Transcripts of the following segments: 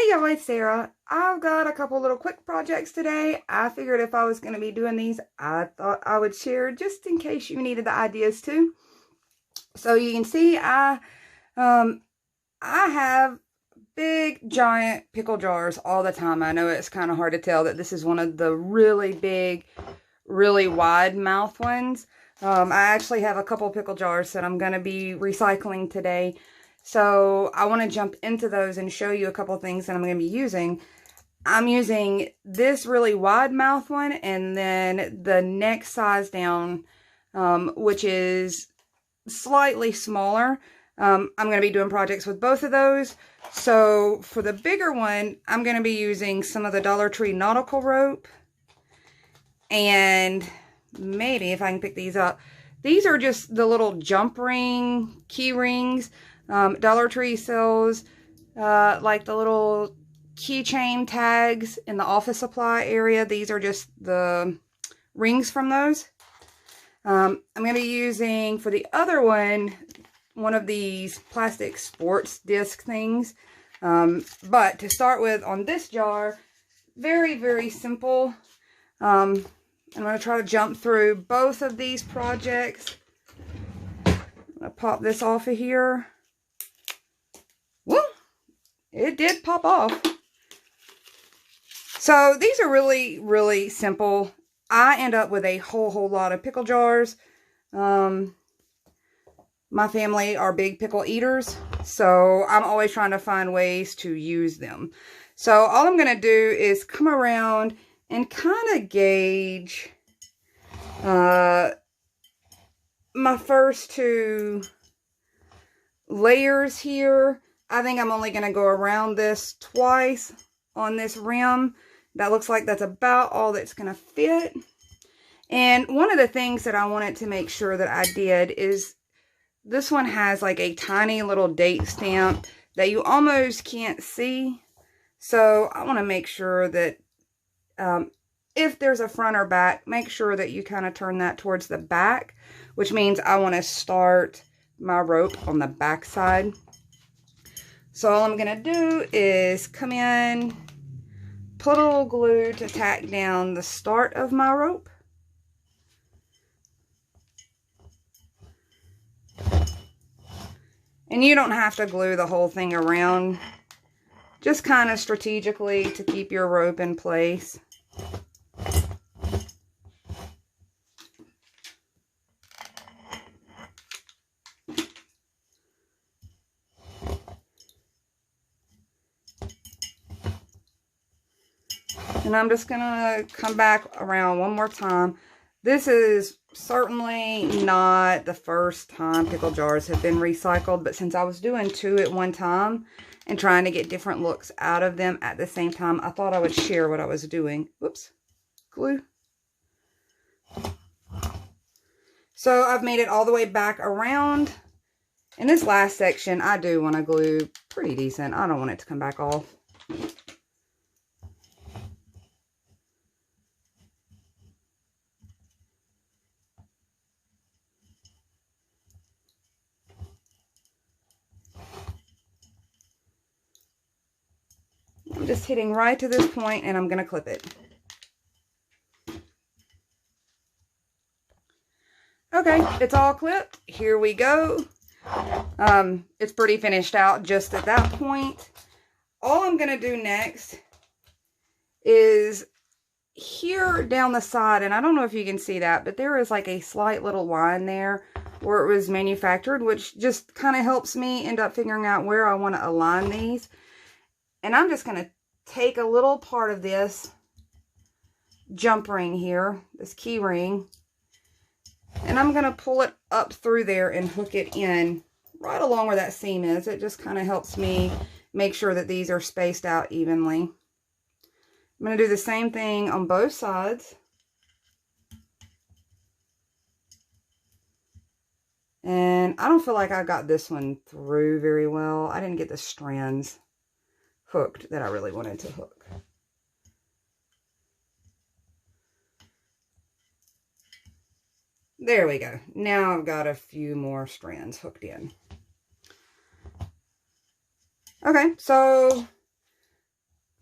Hey y'all, it's Sarah. I've got a couple little quick projects today. I figured if I was going to be doing these, I thought I would share just in case you needed the ideas too. So you can see I have big giant pickle jars all the time. I know it's kind of hard to tell that this is one of the really big, really wide mouth ones. I actually have a couple pickle jars that I'm going to be recycling today. So I want to jump into those and show you a couple things that I'm going to be using. I'm using this really wide mouth one and then the next size down, which is slightly smaller. I'm going to be doing projects with both of those. So for the bigger one, I'm going to be using some of the Dollar Tree nautical rope. And maybe if I can pick these up, these are just the little jump ring, key rings. Dollar Tree sells like the little keychain tags in the office supply area. These are just the rings from those. I'm going to be using, for the other one of these plastic sports disc things. But to start with, on this jar, very, very simple. I'm going to try to jump through both of these projects. I'm going to pop this off of here. Woo! It did pop off. So these are really, really simple. I end up with a whole lot of pickle jars. My family are big pickle eaters, so I'm always trying to find ways to use them. So all I'm going to do is come around and kind of gauge my first two layers here. I think I'm only going to go around this twice on this rim. That looks like that's about all that's going to fit. And one of the things that I wanted to make sure that I did is this one has like a tiny little date stamp that you almost can't see. So I want to make sure that if there's a front or back, make sure that you kind of turn that towards the back, which means I want to start my rope on the back side. So all I'm going to do is come in, put a little glue to tack down the start of my rope. And you don't have to glue the whole thing around, just kind of strategically to keep your rope in place. And I'm just going to come back around one more time. This is certainly not the first time pickle jars have been recycled, but since I was doing two at one time and trying to get different looks out of them at the same time, I thought I would share what I was doing. Whoops, glue. So I've made it all the way back around. In this last section, I do want to glue pretty decent. I don't want it to come back off. I'm just hitting right to this point and I'm going to clip it. Okay, it's all clipped. Here we go. It's pretty finished out just at that point. All I'm going to do next is here down the side, and I don't know if you can see that, but there is like a slight little line there where it was manufactured, which just kind of helps me end up figuring out where I want to align these. And I'm just going to take a little part of this jump ring here, this key ring, and I'm going to pull it up through there and hook it in right along where that seam is. It just kind of helps me make sure that these are spaced out evenly. I'm going to do the same thing on both sides. And I don't feel like I got this one through very well. I didn't get the strands hooked that I really wanted to hook. There we go. Now I've got a few more strands hooked in. Okay, so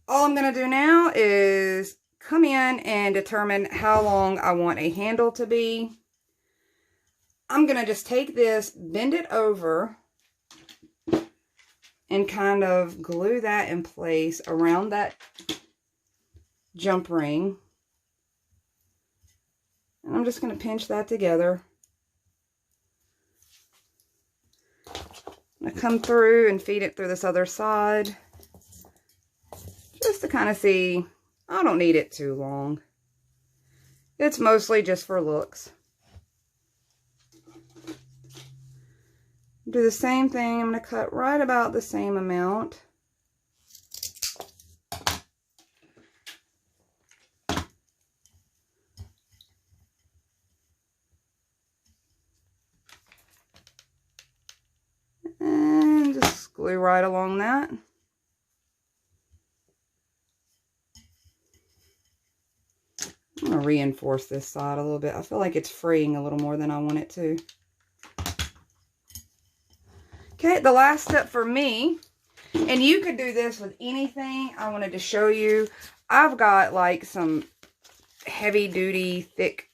All I'm going to do now is come in and determine how long I want a handle to be. I'm going to just take this, bend it over, and kind of glue that in place around that jump ring. And I'm just going to pinch that together. I'm going to come through and feed it through this other side. Just to kind of see, I don't need it too long. It's mostly just for looks. Do the same thing. I'm going to cut right about the same amount. And just glue right along that. I'm going to reinforce this side a little bit. I feel like it's fraying a little more than I want it to. Okay, the last step for me, and you could do this with anything. I wanted to show you. I've got like some heavy duty, thick,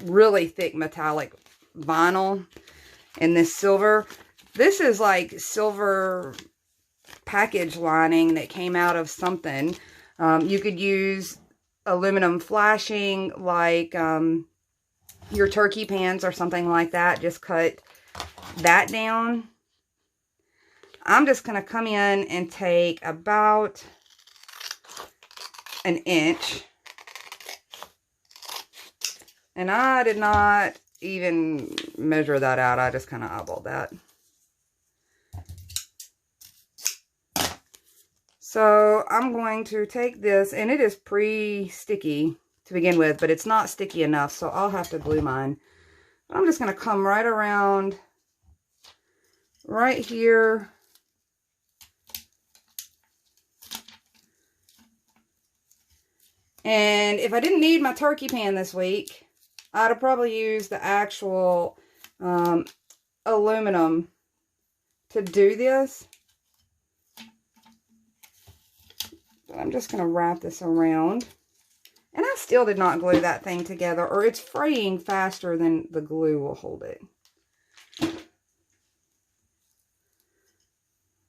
really thick metallic vinyl in this silver. This is like silver package lining that came out of something. You could use aluminum flashing like your turkey pans or something like that. Just cut that down. I'm just going to come in and take about an inch. And I did not even measure that out. I just kind of eyeballed that. So I'm going to take this, and it is pre-sticky to begin with, but it's not sticky enough, so I'll have to glue mine. But I'm just going to come right around right here. And if I didn't need my turkey pan this week, I'd have probably used the actual aluminum to do this. But I'm just going to wrap this around. And I still did not glue that thing together, or it's fraying faster than the glue will hold it.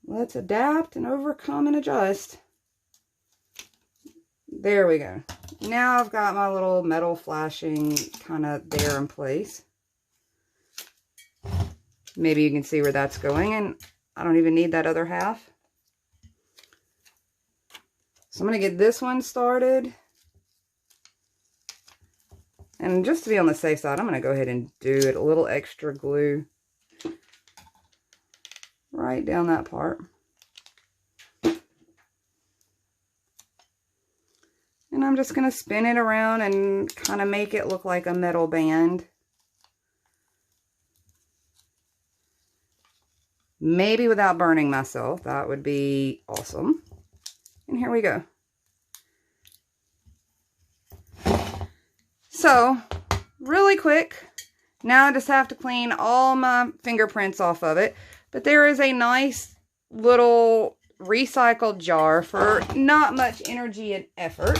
Let's adapt and overcome and adjust. There we go. Now I've got my little metal flashing kind of there in place. Maybe you can see where that's going, and I don't even need that other half. So I'm going to get this one started. And just to be on the safe side, I'm going to go ahead and do it a little extra glue right down that part. And I'm just going to spin it around and kind of make it look like a metal band. Maybe without burning myself. That would be awesome. And here we go. So, really quick. Now I just have to clean all my fingerprints off of it. But there is a nice little recycled jar for not much energy and effort.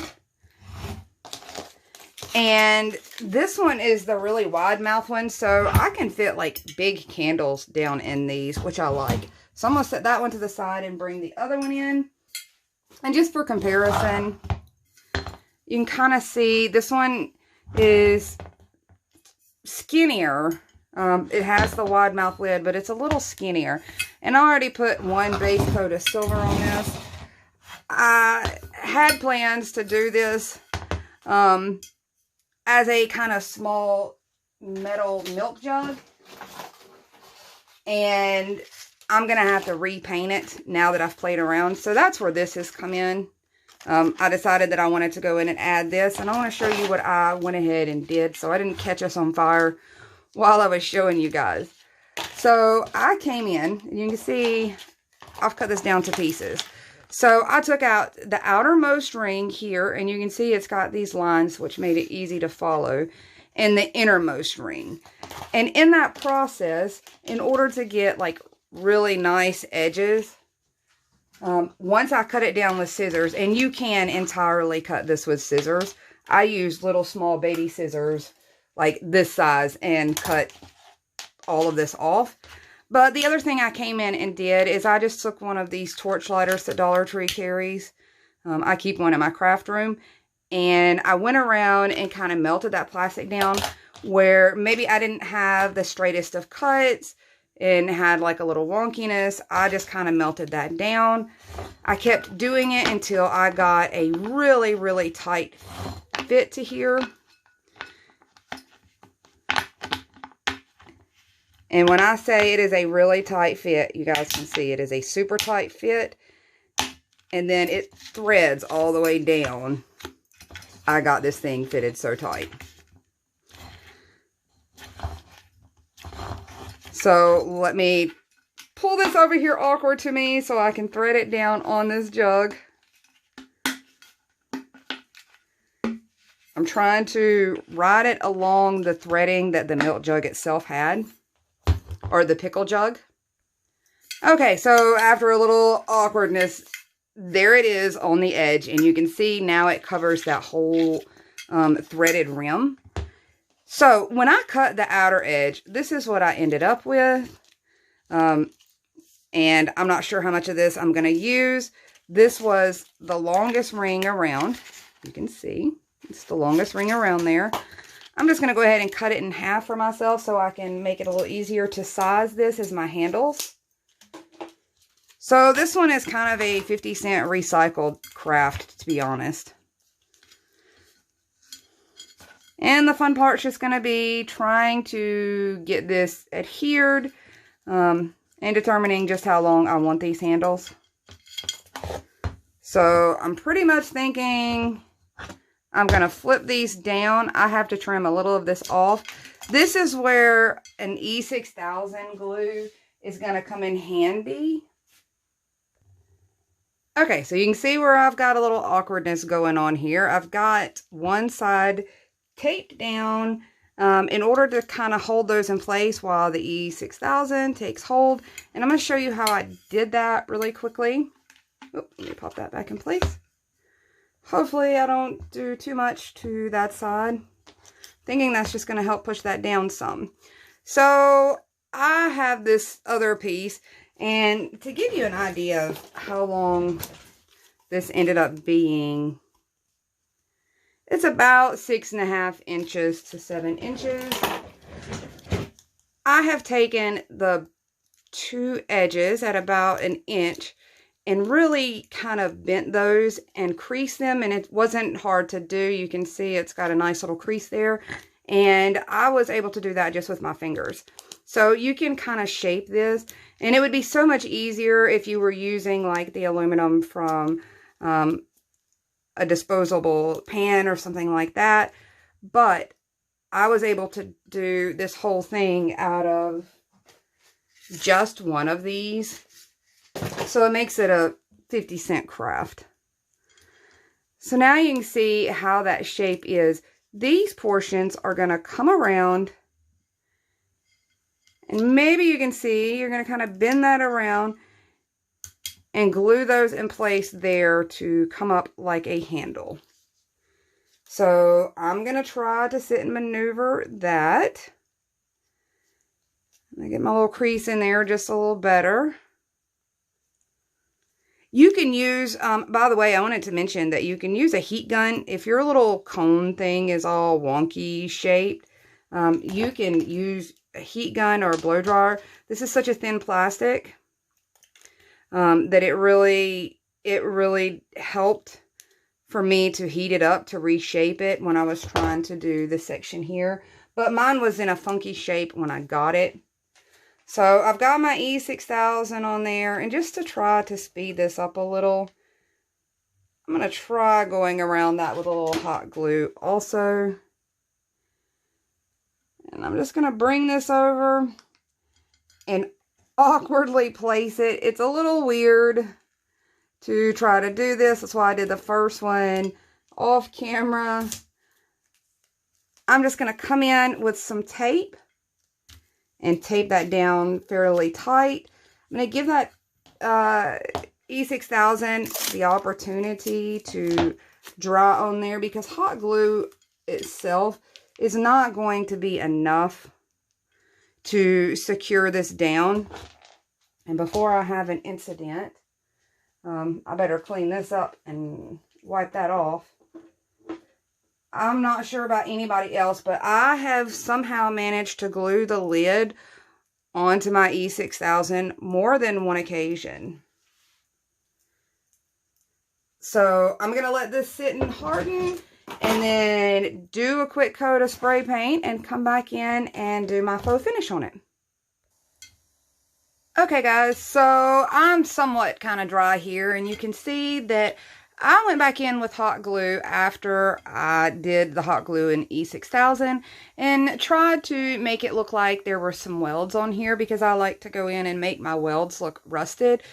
And this one is the really wide mouth one, so I can fit like big candles down in these, which I like. So I'm going to set that one to the side and bring the other one in. And just for comparison, you can kind of see this one is skinnier. It has the wide mouth lid, but it's a little skinnier. And I already put one base coat of silver on this. I had plans to do this as a kind of small metal milk jug. And I'm going to have to repaint it now that I've played around. So that's where this has come in. I decided that I wanted to go in and add this. And I want to show you what I went ahead and did, so I didn't catch us on fire while I was showing you guys. So I came in, and you can see I've cut this down to pieces. So I took out the outermost ring here, and you can see it's got these lines, which made it easy to follow, and the innermost ring. And in that process, in order to get like really nice edges, once I cut it down with scissors, and you can entirely cut this with scissors. I use little small baby scissors like this size and cut all of this off. But the other thing I came in and did is I just took one of these torch lighters that Dollar Tree carries. I keep one in my craft room. And I went around and kind of melted that plastic down where maybe I didn't have the straightest of cuts and had like a little wonkiness. I just kind of melted that down. I kept doing it until I got a really, really tight fit to here. And when I say it is a really tight fit, you guys can see it is a super tight fit. And then it threads all the way down. I got this thing fitted so tight. So let me pull this over here awkward to me so I can thread it down on this jug. I'm trying to ride it along the threading that the milk jug itself had. Or the pickle jug. Okay, so after a little awkwardness, there it is on the edge. And you can see now it covers that whole threaded rim. So when I cut the outer edge, this is what I ended up with. And I'm not sure how much of this I'm going to use. This was the longest ring around. You can see it's the longest ring around there. I'm just going to go ahead and cut it in half for myself so I can make it a little easier to size this as my handles. So this one is kind of a 50-cent recycled craft, to be honest. And the fun part's just going to be trying to get this adhered and determining just how long I want these handles. So I'm pretty much thinking I'm going to flip these down. I have to trim a little of this off. This is where an E6000 glue is going to come in handy. Okay, so you can see where I've got a little awkwardness going on here. I've got one side taped down in order to kind of hold those in place while the E6000 takes hold. And I'm going to show you how I did that really quickly. Oh, let me pop that back in place. Hopefully I don't do too much to that side. Thinking that's just going to help push that down some. So I have this other piece. And to give you an idea of how long this ended up being, it's about 6.5 inches to 7 inches. I have taken the two edges at about 1 inch and really kind of bent those and creased them, and it wasn't hard to do. You can see it's got a nice little crease there, and I was able to do that just with my fingers. So you can kind of shape this, and it would be so much easier if you were using like the aluminum from a disposable pan or something like that. But I was able to do this whole thing out of just one of these. So it makes it a 50-cent craft. So now you can see how that shape is. These portions are going to come around. And maybe you can see you're going to kind of bend that around and glue those in place there to come up like a handle. So I'm going to try to sit and maneuver that. I'm going to get my little crease in there just a little better. You can use, by the way, I wanted to mention that you can use a heat gun. If your little cone thing is all wonky shaped, you can use a heat gun or a blow dryer. This is such a thin plastic that it really helped for me to heat it up to reshape it when I was trying to do this section here. But mine was in a funky shape when I got it. So I've got my E6000 on there, and just to try to speed this up a little, I'm going to try going around that with a little hot glue also. And I'm just going to bring this over and awkwardly place it. It's a little weird to try to do this. That's why I did the first one off camera. I'm just going to come in with some tape and tape that down fairly tight. I'm going to give that E6000 the opportunity to dry on there, because hot glue itself is not going to be enough to secure this down. And before I have an incident, I better clean this up and wipe that off. I'm not sure about anybody else, but I have somehow managed to glue the lid onto my E6000 more than one occasion. So I'm going to let this sit and harden, and then do a quick coat of spray paint and come back in and do my faux finish on it. Okay guys, so I'm somewhat kind of dry here, and you can see that I went back in with hot glue after I did the hot glue in E6000 and tried to make it look like there were some welds on here, because I like to go in and make my welds look rusted.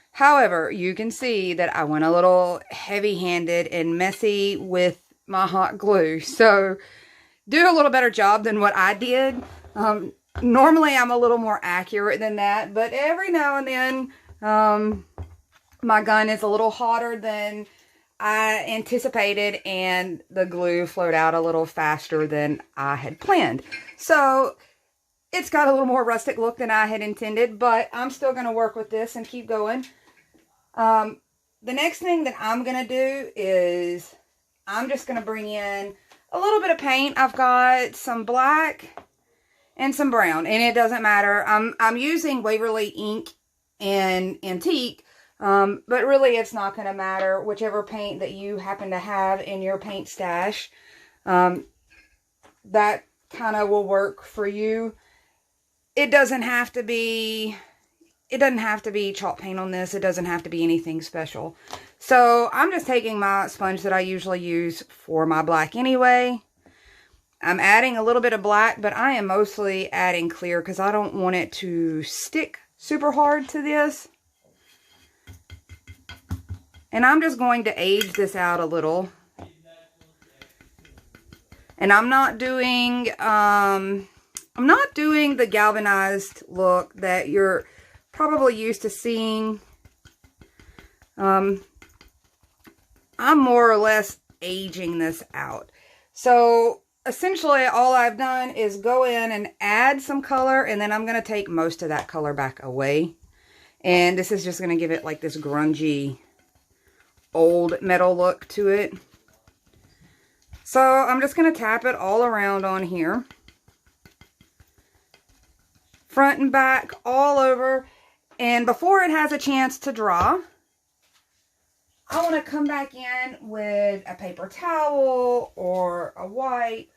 However, you can see that I went a little heavy-handed and messy with my hot glue. So, do a little better job than what I did. Normally, I'm a little more accurate than that, but every now and then, my gun is a little hotter than I anticipated, and the glue flowed out a little faster than I had planned. So, it's got a little more rustic look than I had intended, but I'm still going to work with this and keep going. The next thing that I'm going to do is I'm just going to bring in a little bit of paint. I've got some black and some brown, and it doesn't matter. I'm using Waverly ink and antique, but really it's not going to matter. Whichever paint that you happen to have in your paint stash, that kind of will work for you. It doesn't have to be chalk paint on this. It doesn't have to be anything special. So I'm just taking my sponge that I usually use for my black anyway. I'm adding a little bit of black, but I am mostly adding clear because I don't want it to stick super hard to this. And I'm just going to age this out a little. And I'm not doing the galvanized look that you're probably used to seeing. I'm more or less aging this out. So essentially all I've done is go in and add some color, and then I'm going to take most of that color back away. And this is just going to give it like this grungy old metal look to it. So I'm just going to tap it all around on here. Front and back, all over. And before it has a chance to dry, I want to come back in with a paper towel or a wipe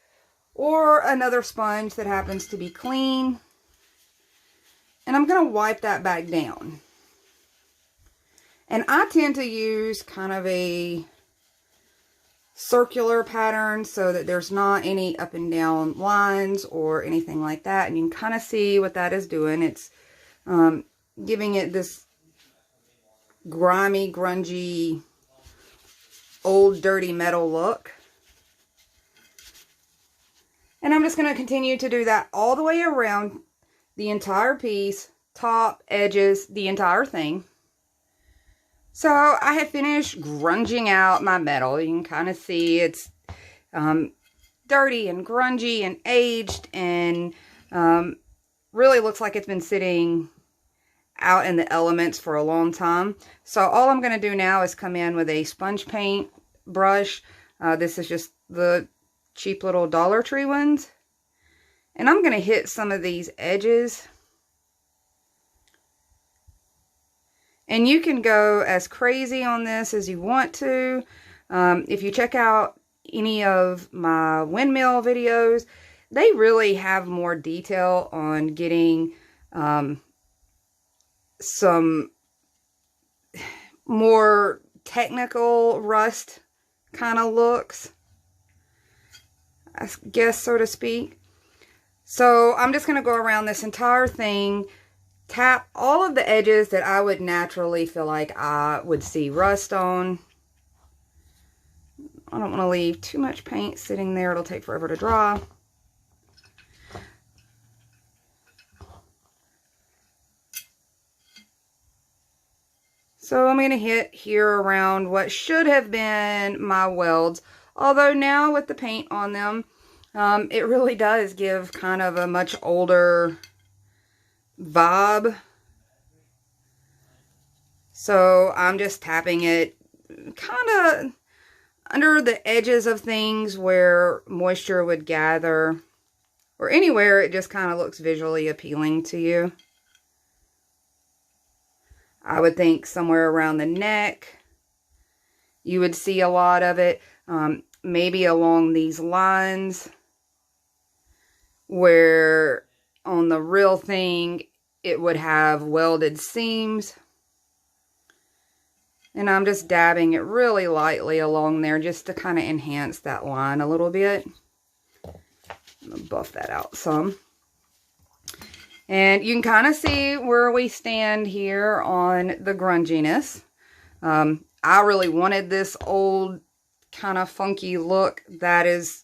or another sponge that happens to be clean. And I'm going to wipe that back down. And I tend to use kind of a circular pattern so that there's not any up and down lines or anything like that. And you can kind of see what that is doing. It's giving it this grimy, grungy, old, dirty metal look. And I'm just going to continue to do that all the way around the entire piece, top, edges, the entire thing. So I have finished grunging out my metal. You can kind of see it's dirty and grungy and aged, and really looks like it's been sitting out in the elements for a long time. So all I'm going to do now is come in with a sponge paint brush. This is just the cheap little Dollar Tree ones. And I'm going to hit some of these edges. And you can go as crazy on this as you want to. If you check out any of my windmill videos, they really have more detail on getting some more technical rust kind of looks, I guess, so to speak. So I'm just going to go around this entire thing, tap all of the edges that I would naturally feel like I would see rust on. I don't want to leave too much paint sitting there. It'll take forever to dry. So I'm going to hit here around what should have been my welds. Although now with the paint on them, it really does give kind of a much older vibe. So I'm just tapping it kind of under the edges of things where moisture would gather, or anywhere it just kind of looks visually appealing to you. I would think somewhere around the neck, you would see a lot of it. Maybe along these lines where on the real thing, it would have welded seams. And I'm just dabbing it really lightly along there just to kind of enhance that line a little bit. I'm going to buff that out some. And you can kind of see where we stand here on the grunginess. I really wanted this old kind of funky look. That is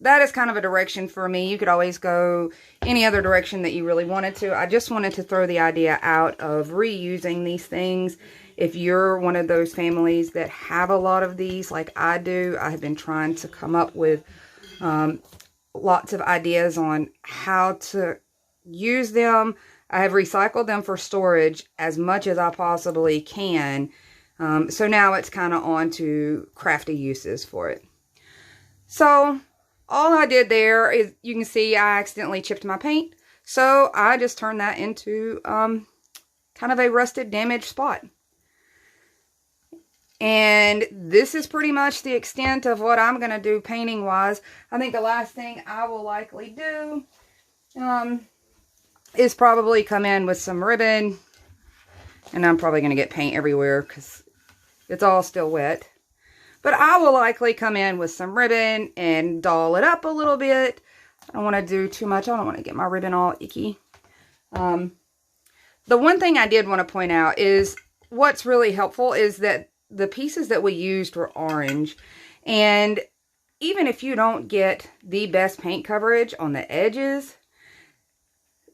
kind of a direction for me. You could always go any other direction that you really wanted to. I just wanted to throw the idea out of reusing these things. If you're one of those families that have a lot of these like I do, I have been trying to come up with lots of ideas on how to use them. I have recycled them for storage as much as I possibly can. So now it's kind of on to crafty uses for it. So all I did there is, you can see I accidentally chipped my paint. So I just turned that into kind of a rusted, damaged spot. And this is pretty much the extent of what I'm going to do painting wise. I think the last thing I will likely do is probably come in with some ribbon. And I'm probably going to get paint everywhere because it's all still wet. But I will likely come in with some ribbon and doll it up a little bit. I don't want to do too much. I don't want to get my ribbon all icky. The one thing I did want to point out is what's really helpful is that the pieces that we used were orange. And even if you don't get the best paint coverage on the edges,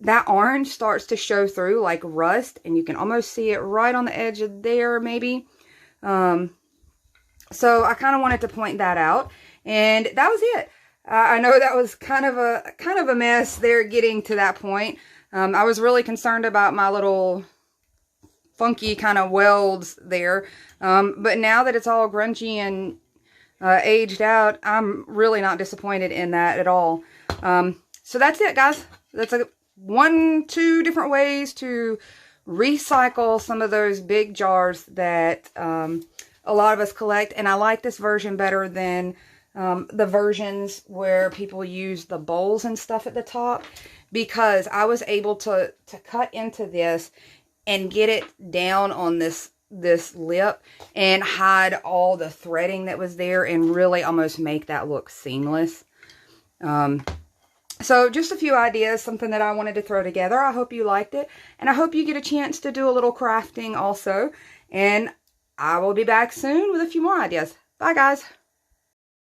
that orange starts to show through like rust, and you can almost see it right on the edge of there maybe. So I kind of wanted to point that out, and that was it. I know that was kind of a mess there getting to that point. I was really concerned about my little funky kind of welds there, but now that it's all grungy and aged out, I'm really not disappointed in that at all. So that's it, guys. That's two different ways to recycle some of those big jars that a lot of us collect. And I like this version better than the versions where people use the bowls and stuff at the top, because I was able to cut into this and get it down on this lip and hide all the threading that was there and really almost make that look seamless. So just a few ideas, something that I wanted to throw together. I hope you liked it, and I hope you get a chance to do a little crafting also. And I will be back soon with a few more ideas. Bye, guys.